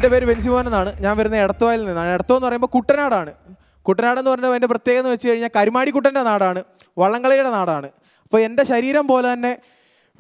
എൻ്റെ പേര് ബെൻസിമോൻ എന്നാണ്. ഞാൻ വരുന്നത് എടത്തുവായിൽ നിന്നാണ്. എടത്തോ എന്ന് പറയുമ്പോൾ കുട്ടനാടാണ്. കുട്ടനാടെന്ന് പറഞ്ഞാൽ എൻ്റെ പ്രത്യേകത എന്ന് വെച്ച് കഴിഞ്ഞാൽ കരുമാടിക്കുട്ടൻ്റെ നാടാണ്, വള്ളംകളിയുടെ നാടാണ്. അപ്പോൾ എൻ്റെ ശരീരം പോലെ തന്നെ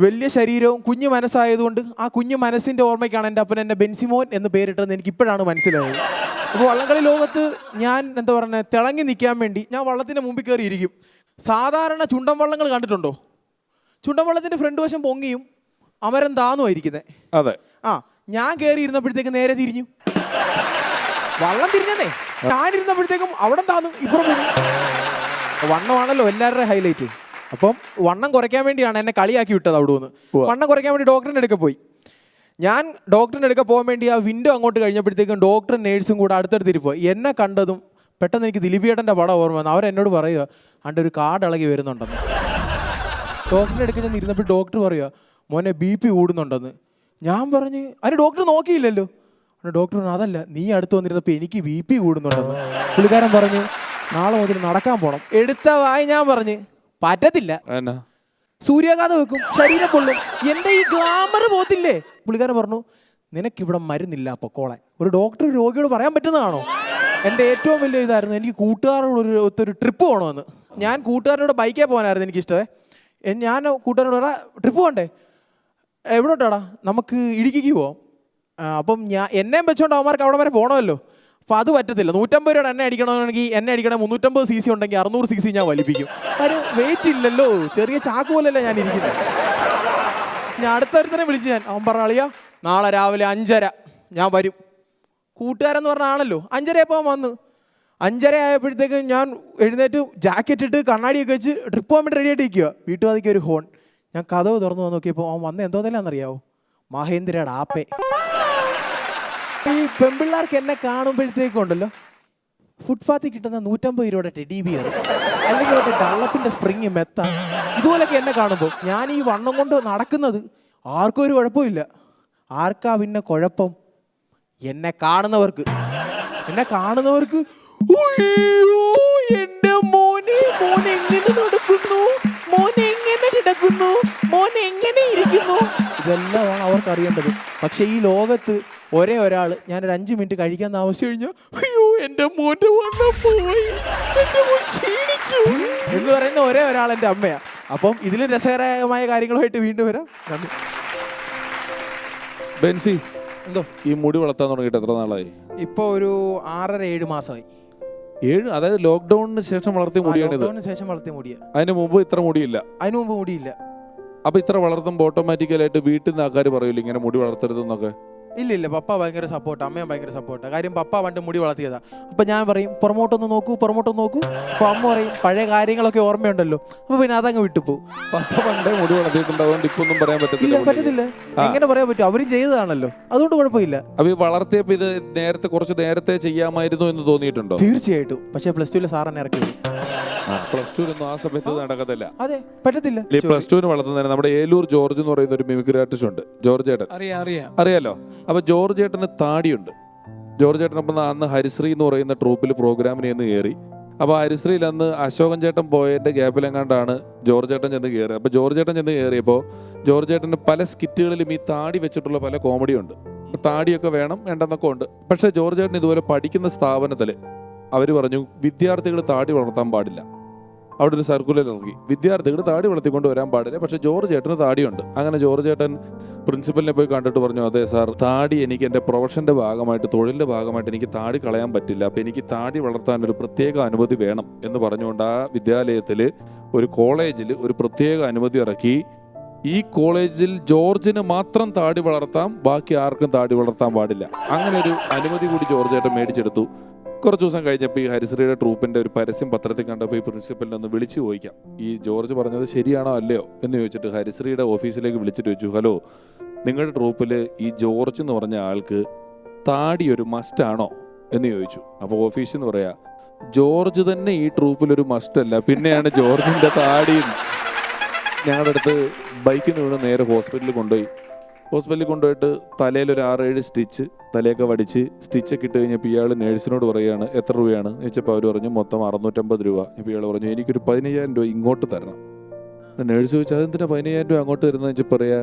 വലിയ ശരീരവും കുഞ്ഞു മനസ്സായതുകൊണ്ട് ആ കുഞ്ഞു മനസ്സിൻ്റെ ഓർമ്മയ്ക്കാണ് എൻ്റെ അപ്പൻ എന്നെ ബെൻസിമോൻ എന്ന് പേരിട്ടതെന്ന് എനിക്ക് ഇപ്പോഴാണ് മനസ്സിലായത്. അപ്പോൾ വള്ളംകളി ലോകത്ത് ഞാൻ എന്താ പറയുക തിളങ്ങി നിൽക്കാൻ വേണ്ടി ഞാൻ വള്ളത്തിൻ്റെ മുമ്പിൽ കയറിയിരിക്കും. സാധാരണ ചുണ്ടൻ വള്ളങ്ങൾ കണ്ടിട്ടുണ്ടോ? ചുണ്ടൻ വള്ളത്തിൻ്റെ ഫ്രണ്ട് വശം പൊങ്ങിയും അമരം താന്നുമായിരിക്കുന്നത്. അതെ. ഞാൻ കയറി ഇരുന്നപ്പോഴത്തേക്ക് നേരെ തിരിഞ്ഞു. വള്ളം തിരിഞ്ഞേ, ഞാനിരുന്നപ്പോഴത്തേക്കും അവിടെ താന്നു ഇപ്പുറം പോയി. വണ്ണമാണല്ലോ എല്ലാവരുടെ ഹൈലൈറ്റ്. അപ്പം വണ്ണം കുറയ്ക്കാൻ വേണ്ടിയാണ് എന്നെ കളിയാക്കി വിട്ടത് അവിടെ നിന്ന്. വണ്ണം കുറയ്ക്കാൻ വേണ്ടി ഡോക്ടറിൻ്റെ അടുക്ക പോയി. ഞാൻ ഡോക്ടറിൻ്റെ അടുക്ക പോകാൻ വേണ്ടി ആ വിൻഡോ അങ്ങോട്ട് കഴിഞ്ഞപ്പോഴത്തേക്കും ഡോക്ടറും നേഴ്സും കൂടെ അടുത്തടുത്ത് പോയി. എന്നെ കണ്ടതും പെട്ടെന്ന് എനിക്ക് ദിലീപിയേട്ടൻ്റെ പടം ഓർമ്മ വന്നു. അവരെന്നോട് പറയുക അണ്ട് ഒരു കാർഡ് ഇളകി വരുന്നുണ്ടെന്ന്. ഡോക്ടറിൻ്റെ അടുക്ക ഞാൻ ഇരുന്നപ്പോൾ ഡോക്ടർ പറയുക മോനെ BP കൂടുന്നുണ്ടെന്ന്. ഞാൻ പറഞ്ഞ് അതിന് ഡോക്ടർ നോക്കിയില്ലല്ലോ. ഡോക്ടർ പറഞ്ഞു അതല്ല നീ അടുത്ത് വന്നിരുന്നപ്പോൾ എനിക്ക് BP കൂടുന്നുണ്ടെന്ന്. പുള്ളിക്കാരൻ പറഞ്ഞു നാളെ മുതൽ നടക്കാൻ പോകണം. എടുത്ത വായി ഞാൻ പറഞ്ഞ് പറ്റത്തില്ല, സൂര്യാഘാതം വെക്കും, ശരീരം പൊള്ളും, എൻ്റെ ഈ ഗ്ലാമർ പോത്തില്ലേ. പുള്ളിക്കാരൻ പറഞ്ഞു നിനക്കിവിടെ മരുന്നില്ല പൊക്കോളാൻ. ഒരു ഡോക്ടർ രോഗിയോട് പറയാൻ പറ്റുന്നതാണോ? എൻ്റെ ഏറ്റവും വലിയ ഇതായിരുന്നു എനിക്ക് കൂട്ടുകാരോട് ഒരു ട്രിപ്പ് പോകണമെന്ന്. ഞാൻ കൂട്ടുകാരോട് ബൈക്കേ പോകാനായിരുന്നു എനിക്കിഷ്ടമേ. ഞാൻ കൂട്ടുകാരോട് പറയാ ട്രിപ്പ് പോകണ്ടേ, എവിടോട്ടാടാ നമുക്ക് ഇടുക്കിക്ക് പോവാം. അപ്പം എന്നെയും വെച്ചോണ്ട് അവന്മാർക്ക് അവിടെ വരെ പോകണമല്ലോ. അപ്പോൾ അത് പറ്റത്തില്ല. 150 രൂപയുടെ എണ്ണ അടിക്കണമെങ്കിൽ എണ്ണ അടിക്കണേ 350 cc ഉണ്ടെങ്കിൽ 600 cc ഞാൻ വലിപ്പിക്കും. കാര്യം വെയിറ്റ് ഇല്ലല്ലോ, ചെറിയ ചാക്ക് പോലെയല്ല ഞാൻ ഇരിക്കുന്നത്. ഞാൻ അടുത്തൊരുത്തനെ വിളിച്ച് അവൻ പറഞ്ഞ അളിയാ നാളെ രാവിലെ 5:30 ഞാൻ വരും. കൂട്ടുകാരെന്ന് പറഞ്ഞാണല്ലോ. 5:30 ആയപ്പോൾ വന്ന് 5:30 ആയപ്പോഴത്തേക്കും ഞാൻ എഴുന്നേറ്റ് ജാക്കറ്റ് ഇട്ട് കണ്ണാടിയൊക്കെ വെച്ച് ട്രിപ്പ് പോകാൻ വേണ്ടി റെഡി ആയിട്ട് ഇരിക്കുക. വീട്ടുവാതിക്ക് ഒരു ഹോൺ. ഞാൻ കഥവ് തുറന്നു വന്ന് നോക്കിയപ്പോൾ അവൻ വന്ന് എന്തോന്നല്ലാന്നറിയാവോ? മഹേന്ദ്രയുടെ ആപ്പേ. ഈ പെൺപിള്ളേർക്ക് എന്നെ കാണുമ്പോഴത്തേക്കും ഉണ്ടല്ലോ ഫുട്പാത്തിൽ കിട്ടുന്ന 150 രൂപയുടെ ടെഡി ബിയർ അല്ലെങ്കിൽ മറ്റേ ഡള്ളത്തിൻ്റെ സ്പ്രിങ് മെത്ത ഇതുപോലൊക്കെ എന്നെ കാണുമ്പോൾ ഞാൻ ഈ വണ്ണം കൊണ്ട് നടക്കുന്നത് ആർക്കും ഒരു കുഴപ്പമില്ല. ആർക്കാ പിന്നെ കുഴപ്പം? എന്നെ കാണുന്നവർക്ക്. എന്നെ കാണുന്നവർക്ക് എൻ്റെ മോനെ എങ്ങനെ നടക്കുന്നു, മോനെ എങ്ങനെ കിടക്കുന്നു, മോനെ എങ്ങനെ ഇരിക്കുന്നു, ഇതെല്ലാമാണ് അവർക്ക് അറിയേണ്ടത്. പക്ഷെ ഈ ലോകത്ത് ഒരേ ഒരാൾ ഞാനൊരു 5 മിനിറ്റ് കഴിക്കാൻ താമസിച്ചു കഴിഞ്ഞാൽ അയ്യോ എൻ്റെ മോൻ്റെ വണ്ണം പോയി, എൻ്റെ മോൻ ക്ഷീണിച്ചു എന്ന് പറയുന്ന ഒരേ ഒരാൾ എൻ്റെ അമ്മയാണ്. അപ്പം ഇതിലും രസകരമായ കാര്യങ്ങളുമായിട്ട് വീണ്ടും വരാം. നന്ദി. ബെൻസി, എന്തോ ഈ മുടി വളർത്താൻ തുടങ്ങിയിട്ട് എത്ര നാളായി? ഇപ്പോൾ ഒരു 6-7 മാസമായി. 7? അതായത് ലോക്ക്ഡൌണിന് ശേഷം വളർത്തിയ മുടിയാണ്? ലോക്ക്ഡൌണിന് ശേഷം വളർത്തിയ മുടിയാണ്. അതിന് മുമ്പ് ഇത്ര മുടിയില്ല? അതിന് മുമ്പ് മുടിയില്ല. അപ്പൊ ഇത്ര വളർത്തുമ്പോൾ ഓട്ടോമാറ്റിക്കലായിട്ട് വീട്ടിൽ നിന്ന് ആൾക്കാർ പറയൂല ഇങ്ങനെ മുടി വളർത്തരുതെന്നൊക്കെ? ഇല്ല, പപ്പ ഭയങ്കര സപ്പോർട്ട്, അമ്മയും ഭയങ്കര സപ്പോർട്ടാണ്. കാര്യം പപ്പ പണ്ട് മുടി വളർത്തിയതാണ്. അപ്പം ഞാൻ പറയും പുറമോട്ടൊന്ന് നോക്കൂ. അപ്പോൾ അമ്മ പറയും പഴയ കാര്യങ്ങളൊക്കെ ഓർമ്മയുണ്ടല്ലോ, അപ്പോൾ പിന്നെ അതങ്ങ് വിട്ടുപോകും. പപ്പ പണ്ടേ മുടി വളർത്തിയിട്ടുണ്ട്, അതുകൊണ്ട് ഇപ്പൊ ഒന്നും പറയാൻ പറ്റത്തില്ല. എങ്ങനെ പറയാൻ പറ്റും? അവർ ചെയ്തതാണല്ലോ, അതുകൊണ്ട് കുഴപ്പമില്ല. അപ്പൊ ഈ വളർത്തിയപ്പോ ഇത് കുറച്ച് നേരത്തെ ചെയ്യാമായിരുന്നു എന്ന് തോന്നിയിട്ടുണ്ടോ? തീർച്ചയായിട്ടും. പക്ഷേ +2 സാറിനെ ഇറക്കി. +2 ആ സമയത്ത് നടക്കത്തില്ല. അതെ, പറ്റത്തില്ല. +2 വളർത്തുന്നതിന് നമ്മുടെ ഏലൂർ ജോർജ് എന്ന് പറയുന്ന ഒരു മിമിക്രി ആർട്ടിസ്റ്റ് ഉണ്ട്, ജോർജ് ഏട്ടൻ. അറിയാലോ. അപ്പൊ ജോർജ് ഏട്ടന് താടിയുണ്ട്. ജോർജ് ഏട്ടൻ അപ്പം അന്ന് ഹരിശ്രീ എന്ന് പറയുന്ന ട്രൂപ്പിൽ പ്രോഗ്രാമിന് ചെന്ന് കയറി. അപ്പോൾ ഹരിശ്രീയിൽ അന്ന് അശോകൻ ചേട്ടൻ പോയതിൻ്റെ ഗ്യാപ്പിലെങ്ങാണ്ടാണ് ജോർജ് ഏട്ടൻ ചെന്ന് കയറി. അപ്പോൾ ജോർജ് ഏട്ടൻ ചെന്ന് കയറിയപ്പോൾ ജോർജ് ഏട്ടന് പല സ്കിറ്റുകളിലും ഈ താടി വെച്ചിട്ടുള്ള പല കോമഡി ഉണ്ട്. താടിയൊക്കെ വേണം വേണ്ടെന്നൊക്കെ ഉണ്ട്. പക്ഷേ ജോർജ് ഏട്ടൻ ഇതുപോലെ പഠിക്കുന്ന സ്ഥാപനത്തിൽ അവർ പറഞ്ഞു വിദ്യാർത്ഥികൾ താടി വളർത്താൻ പാടില്ല. അവിടെ ഒരു സർക്കുലർ ഇറങ്ങി, വിദ്യാർത്ഥികൾ താടി വളർത്തിക്കൊണ്ട് വരാൻ പാടില്ല. പക്ഷേ ജോർജ് ഏട്ടന് താടിയുണ്ട്. അങ്ങനെ ജോർജ് ഏട്ടൻ പ്രിൻസിപ്പലിനെ പോയി കണ്ടിട്ട് പറഞ്ഞു അതെ സാർ, താടി എനിക്ക് എൻ്റെ പ്രൊഫഷൻ്റെ ഭാഗമായിട്ട്, തൊഴിലിൻ്റെ ഭാഗമായിട്ട് എനിക്ക് താടി കളയാൻ പറ്റില്ല. അപ്പോൾ എനിക്ക് താടി വളർത്താൻ ഒരു പ്രത്യേക അനുമതി വേണം എന്ന് പറഞ്ഞുകൊണ്ട് ആ വിദ്യാലയത്തിൽ ഒരു കോളേജിൽ ഒരു പ്രത്യേക അനുമതി ഇറക്കി. ഈ കോളേജിൽ ജോർജിന് മാത്രം താടി വളർത്താം, ബാക്കി ആർക്കും താടി വളർത്താൻ പാടില്ല. അങ്ങനെ ഒരു അനുമതി കൂടി ജോർജ് ഏട്ടൻ മേടിച്ചെടുത്തു. കുറച്ച് ദിവസം കഴിഞ്ഞപ്പോൾ ഈ ഹരിശ്രീയുടെ ട്രൂപ്പിൻ്റെ ഒരു പരസ്യം പത്രത്തിൽ കണ്ടപ്പോൾ ഈ പ്രിൻസിപ്പലിനെ ഒന്ന് വിളിച്ചു ചോദിക്കാം ഈ ജോർജ് പറഞ്ഞത് ശരിയാണോ അല്ലയോ എന്ന് ചോദിച്ചിട്ട് ഹരിശ്രീയുടെ ഓഫീസിലേക്ക് വിളിച്ചിട്ട് ചോദിച്ചു, ഹലോ, നിങ്ങളുടെ ട്രൂപ്പിൽ ഈ ജോർജ് എന്ന് പറഞ്ഞ ആൾക്ക് താടി ഒരു മസ്റ്റാണോ എന്ന് ചോദിച്ചു. അപ്പോൾ ഓഫീസിൽ നിന്ന് പറയാ ജോർജ് തന്നെ ഈ ട്രൂപ്പിലൊരു മസ്റ്റല്ല, പിന്നെയാണ് ജോർജിൻ്റെ താടി. ഞങ്ങളുടെ അടുത്ത് ബൈക്കിൽ നിന്ന് നേരെ ഹോസ്പിറ്റലിൽ കൊണ്ടുപോയിട്ട് തലയിൽ ഒരു 6-7 സ്റ്റിച്ച് തലയൊക്കെ വടിച്ച് സ്റ്റിച്ചൊക്കെ ഇട്ട് കഴിഞ്ഞപ്പോൾ ഇയാൾ നേഴ്സിനോട് പറയുകയാണ് എത്ര രൂപയാണ് ചോദിച്ചപ്പോൾ അവർ പറഞ്ഞു മൊത്തം 650 രൂപ. ഇപ്പോൾ ഇയാൾ പറഞ്ഞു എനിക്കൊരു 15,000 രൂപ ഇങ്ങോട്ട് തരണം. നേഴ്സ് ചോദിച്ചാൽ അതെന്തിനാ 15,000 രൂപ അങ്ങോട്ട് തരുന്നതെന്ന് വെച്ചാൽ പറയാ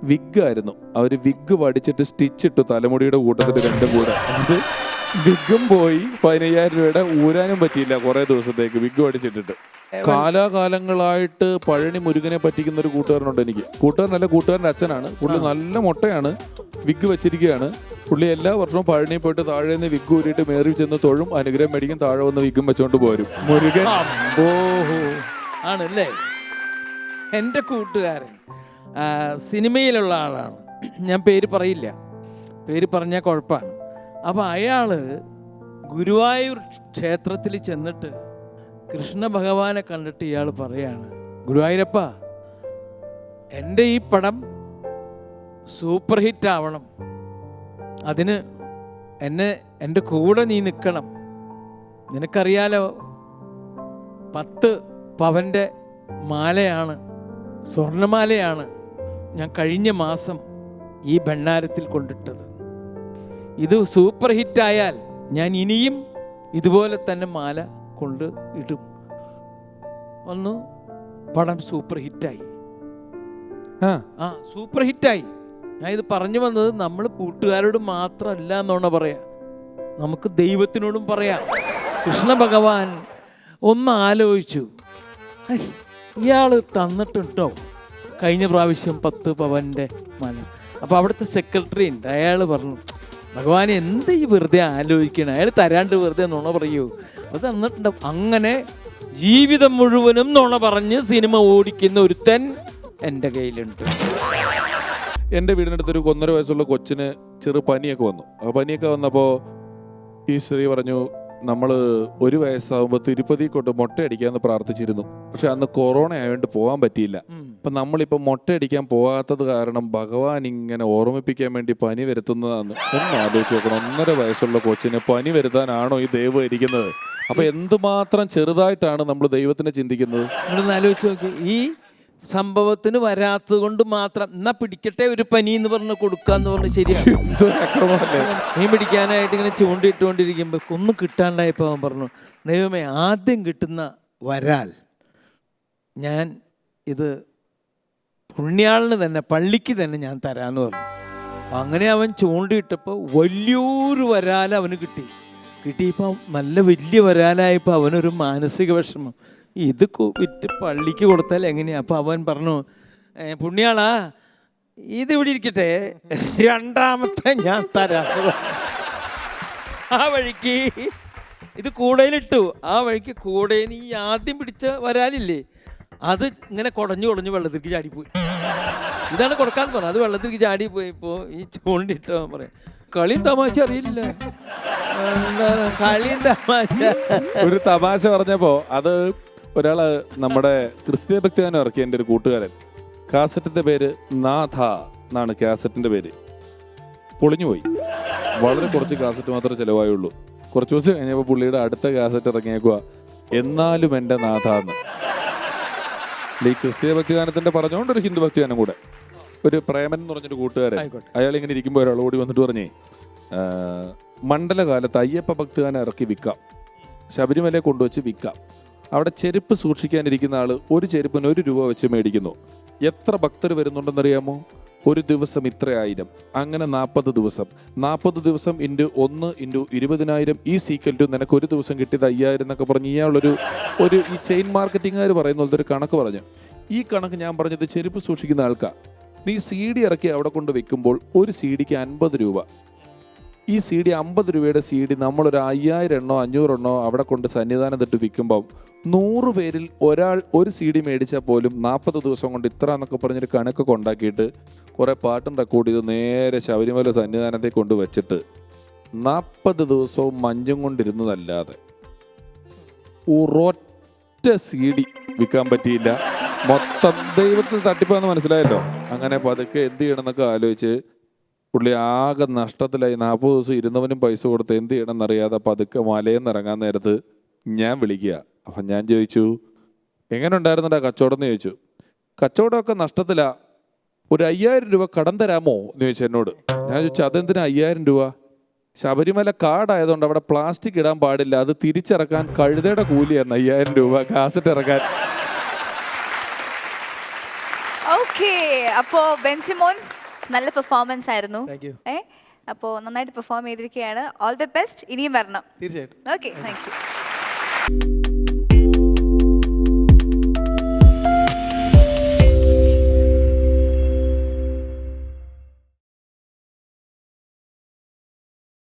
വിഗ്ഗായിരുന്നു. അവർ വിഗ് വടിച്ചിട്ട് സ്റ്റിച്ചിട്ടു തലമുടിയുടെ കൂട്ടത്തിൽ രണ്ടും കൂടെ. എന്നിട്ട് വിഗും പോയി 15,000 രൂപയുടെ ഊരാനും പറ്റിയില്ല കുറേ ദിവസത്തേക്ക് വിഗ് വടിച്ചിട്ടിട്ട്. കാലാകാലങ്ങളായിട്ട് പഴനി മുരുകനെ പറ്റിക്കുന്ന ഒരു കൂട്ടുകാരനുണ്ട് എനിക്ക്. കൂട്ടുകാരനല്ല, കൂട്ടുകാരൻ്റെ അച്ഛനാണ്. പുള്ളി നല്ല മൊട്ടയാണ്, വിഗ് വെച്ചിരിക്കുകയാണ്. പുള്ളി എല്ലാ വർഷവും പഴനി പോയിട്ട് താഴെ നിന്ന് വിഗ് ഊരിയിട്ട് മേറി ചെന്ന് തൊഴും, അനുഗ്രഹം മേടിക്കും, താഴെ വന്ന് വിഗും വെച്ചോണ്ട് പോരും. മുരുകൻ ഓഹോ ആണല്ലേ. എൻ്റെ കൂട്ടുകാരൻ സിനിമയിലുള്ള ആളാണ്, ഞാൻ പേര് പറയില്ല, പേര് പറഞ്ഞാൽ കുഴപ്പമാണ്. അപ്പോൾ അയാൾ ഗുരുവായൂർ ക്ഷേത്രത്തിൽ ചെന്നിട്ട് കൃഷ്ണ ഭഗവാനെ കണ്ടിട്ട് ഇയാൾ പറയാണ്, ഗുരുവായൂരപ്പ, എൻ്റെ ഈ പടം സൂപ്പർ ഹിറ്റ് ആവണം, അതിന് എൻ്റെ കൂടെ നീ നിൽക്കണം. നിനക്കറിയാലോ 10 പവൻ്റെ മാലയാണ്, സ്വർണ്ണമാലയാണ് ഞാൻ കഴിഞ്ഞ മാസം ഈ ഭണ്ഡാരത്തിൽ കൊണ്ടിട്ടത്. ഇത് സൂപ്പർ ഹിറ്റായാൽ ഞാൻ ഇനിയും ഇതുപോലെ തന്നെ മാല കൊണ്ട് ഇടും. ഒന്ന് പടം സൂപ്പർ ഹിറ്റായി. സൂപ്പർ ഹിറ്റായി. ഞാൻ ഇത് പറഞ്ഞു വന്നത് നമ്മൾ കൂട്ടുകാരോട് മാത്രമല്ല എന്നാണ് പറയാ, നമുക്ക് ദൈവത്തിനോടും പറയാം. കൃഷ്ണ ഭഗവാൻ ഒന്ന് ആലോചിച്ചു, ഇയാൾ തന്നിട്ടുണ്ടോ കഴിഞ്ഞ പ്രാവശ്യം 10 പവൻ്റെ മാല? അപ്പോൾ അവിടുത്തെ സെക്രട്ടറി ഉണ്ട്, അയാൾ പറഞ്ഞു, ഭഗവാൻ എന്ത് ഈ വെറുതെ ആലോചിക്കണം, അയാൾ തരാണ്ട് വെറുതെ നുണ പറയൂ, അത് തന്നിട്ടുണ്ട്. അങ്ങനെ ജീവിതം മുഴുവനും നുണ പറഞ്ഞ് സിനിമ ഓടിക്കുന്ന ഒരുത്തൻ എൻ്റെ കയ്യിലുണ്ട്. എൻ്റെ വീടിനടുത്തൊരു 1.5 വയസ്സുള്ള കൊച്ചിന് ചെറു പനിയൊക്കെ വന്നു. ആ പനിയൊക്കെ വന്നപ്പോൾ ഈ സ്ത്രീ പറഞ്ഞു, നമ്മൾ 1 വയസ്സാകുമ്പോൾ തിരുപ്പതി കൊണ്ട് മുട്ടയടിക്കാമെന്ന് പ്രാർത്ഥിച്ചിരുന്നു. പക്ഷെ അന്ന് കൊറോണ ആയതുകൊണ്ട് പോകാൻ പറ്റിയില്ല. അപ്പം നമ്മളിപ്പോൾ മുട്ടയടിക്കാൻ പോകാത്തത് കാരണം ഭഗവാൻ ഇങ്ങനെ ഓർമ്മിപ്പിക്കാൻ വേണ്ടി പനി വരുത്തുന്നതാണ്. ഒന്ന് ആലോചിച്ച് നോക്കണം, 1.5 വയസ്സുള്ള കൊച്ചിന് പനി വരുത്താനാണോ ഈ ദൈവം ഇരിക്കുന്നത്? അപ്പം എന്തുമാത്രം ചെറുതായിട്ടാണ് നമ്മൾ ദൈവത്തിനെ ചിന്തിക്കുന്നത്. നിങ്ങളൊന്ന് ആലോചിച്ച് നോക്കി, ഈ സംഭവത്തിന് വരാത്തത് കൊണ്ട് മാത്രം എന്നാ പിടിക്കട്ടെ ഒരു പനി എന്ന് പറഞ്ഞ് കൊടുക്കാന്ന് പറഞ്ഞ് ശരിയാണ്. മീൻ പിടിക്കാനായിട്ട് ഇങ്ങനെ ചൂണ്ടിയിട്ടുകൊണ്ടിരിക്കുമ്പോൾ ഒന്നും കിട്ടാണ്ടായപ്പോൾ അവൻ പറഞ്ഞു, ദൈവമേ, ആദ്യം കിട്ടുന്ന വരാൽ ഞാൻ ഇത് പുണ്യാളിന് തന്നെ, പള്ളിക്ക് തന്നെ ഞാൻ തരാമെന്ന് പറഞ്ഞു. അങ്ങനെ അവൻ ചൂണ്ടിയിട്ടപ്പോൾ വലിയൊരു വരാൽ അവന് കിട്ടിയപ്പോൾ നല്ല വലിയ വരാലായപ്പോൾ അവനൊരു മാനസിക വിഷമം, ഇത് വിറ്റ് പള്ളിക്ക് കൊടുത്താൽ എങ്ങനെയാ? അപ്പം അവൻ പറഞ്ഞു, പുണ്യാളാ, ഇത് ഇവിടെ ഇരിക്കട്ടെ, 2ാമത്തെ ഞാൻ തരാം. ആ വഴിക്ക് ഇത് കൂടയിലിട്ടു. ആ വഴിക്ക് കൂടയിൽ നീ ആദ്യം പിടിച്ച വരാലില്ലേ, അത് ഇങ്ങനെ കുടഞ്ഞു വെള്ളത്തിലേക്ക് ചാടിപ്പോയി. ഇതാണ് കൊടുക്കാൻ പറഞ്ഞത്, അത് വെള്ളത്തിലേക്ക് ചാടിപ്പോയപ്പോൾ ഈ ചൂണ്ടിട്ടവൻ പറയാം, കളിയും തമാശ അറിയില്ല, കളിയും തമാശ. ഒരു തമാശ പറഞ്ഞപ്പോ അത് ഒരാള് നമ്മുടെ ക്രിസ്തീയ ഭക്തിഗാനം ഇറക്കിയ എൻ്റെ ഒരു കൂട്ടുകാരൻ, കാസറ്റിന്റെ പേര് നാഥ എന്നാണ് കാസറ്റിന്റെ പേര്. പൊളിഞ്ഞുപോയി. വളരെ കുറച്ച് കാസറ്റ് മാത്രമേ ചിലവായുള്ളൂ. കുറച്ച് ദിവസം കഴിഞ്ഞപ്പോൾ പുള്ളിയുടെ അടുത്ത കാസറ്റ് ഇറങ്ങിയേക്കുക, എന്നാലും എൻ്റെ നാഥ എന്ന്. ഈ ക്രിസ്തീയ ഭക്തിഗാനത്തിന്റെ പറഞ്ഞുകൊണ്ട് ഒരു ഹിന്ദു ഭക്തിഗാനം കൂടെ. ഒരു പ്രേമൻ എന്ന് പറഞ്ഞൊരു കൂട്ടുകാരൻ, അയാൾ ഇങ്ങനെ ഇരിക്കുമ്പോൾ ഒരാൾ ഓടി വന്നിട്ട് പറഞ്ഞേ, മണ്ഡലകാലത്ത് അയ്യപ്പ ഭക്തിഗാനം ഇറക്കി വിൽക്കാം, ശബരിമലയെ കൊണ്ടുവച്ച് വിൽക്കാം. അവിടെ ചെരുപ്പ് സൂക്ഷിക്കാനിരിക്കുന്ന ആൾ ഒരു ചെരുപ്പിന് 1 രൂപ വെച്ച് മേടിക്കുന്നു. എത്ര ഭക്തർ വരുന്നുണ്ടെന്നറിയാമോ? ഒരു ദിവസം ഇത്ര 1000, അങ്ങനെ 40 ദിവസം. 40 ദിവസം × 1 × 20,000 ഈ സീക്വൽ നിനക്ക് ഒരു ദിവസം കിട്ടിയത് 5000 എന്നൊക്കെ പറഞ്ഞ് ഇയാളൊരു ഈ ചെയിൻ മാർക്കറ്റിംഗുകാർ പറയുന്ന ഒരു കണക്ക് പറഞ്ഞു. ഈ കണക്ക് ഞാൻ പറഞ്ഞത് ചെരുപ്പ് സൂക്ഷിക്കുന്ന ആൾക്കാർ. നീ CD ഇറക്കി അവിടെ കൊണ്ട് വെക്കുമ്പോൾ ഒരു CDക്ക് 50 രൂപ. ഈ CD 50 രൂപയുടെ CD നമ്മളൊരു 5000 എണ്ണോ 500 എണ്ണോ അവിടെ കൊണ്ട് സന്നിധാനം തൊട്ട് വിൽക്കുമ്പോൾ 100 പേരിൽ ഒരാൾ ഒരു CD മേടിച്ചാൽ പോലും 40 ദിവസം കൊണ്ട് ഇത്ര എന്നൊക്കെ പറഞ്ഞൊരു കണക്കൊക്കെ ഉണ്ടാക്കിയിട്ട് കുറേ പാട്ടും റെക്കോർഡ് ചെയ്ത് നേരെ ശബരിമല സന്നിധാനത്തെ കൊണ്ട് വെച്ചിട്ട് 40 ദിവസവും മഞ്ഞും കൊണ്ടിരുന്നതല്ലാതെ ഒരൊറ്റ CD വിൽക്കാൻ പറ്റിയില്ല. മൊത്തം ദൈവത്തിന് തട്ടിപ്പാന്ന് മനസ്സിലായല്ലോ. അങ്ങനെ പതുക്കെ എന്ത് ചെയ്യണമെന്നൊക്കെ ആലോചിച്ച് പുള്ളി ആകെ നഷ്ടത്തിലായി. 40 ദിവസം ഇരുന്നവനും പൈസ കൊടുത്ത് എന്ത് ചെയ്യണമെന്നറിയാതെ പതുക്കെ മലയെന്ന് ഇറങ്ങാൻ നേരത്ത് ഞാൻ വിളിക്കുക. അപ്പം ഞാൻ ചോദിച്ചു, എങ്ങനെ ഉണ്ടായിരുന്നടാ കച്ചവടം എന്ന് ചോദിച്ചു. കച്ചവടമൊക്കെ നഷ്ടത്തിലാ, ഒരു 5000 രൂപ കടം തരാമോ എന്ന് ചോദിച്ചു എന്നോട്. ഞാൻ ചോദിച്ചു, അതെന്തിനാ 5000 രൂപ? ശബരിമല കാർഡായതുകൊണ്ട് അവിടെ പ്ലാസ്റ്റിക് ഇടാൻ പാടില്ല, അത് തിരിച്ചിറക്കാൻ കഴുതയുടെ കൂലിയായിരുന്നു 5000 രൂപ കാസറ്റ് ഇറക്കാൻ. ഓക്കെ, അപ്പോ ബെൻസിമോൻ നല്ല പെർഫോമൻസ് ആയിരുന്നു. Thank you. അപ്പോൾ നന്നായിട്ട് പെർഫോം ചെയ്തിരിക്കുകയാണ്. ഓൾ ദി ബെസ്റ്റ്, ഇനിയും വരണം. തീർച്ചയായിട്ടും. Okay, thank you.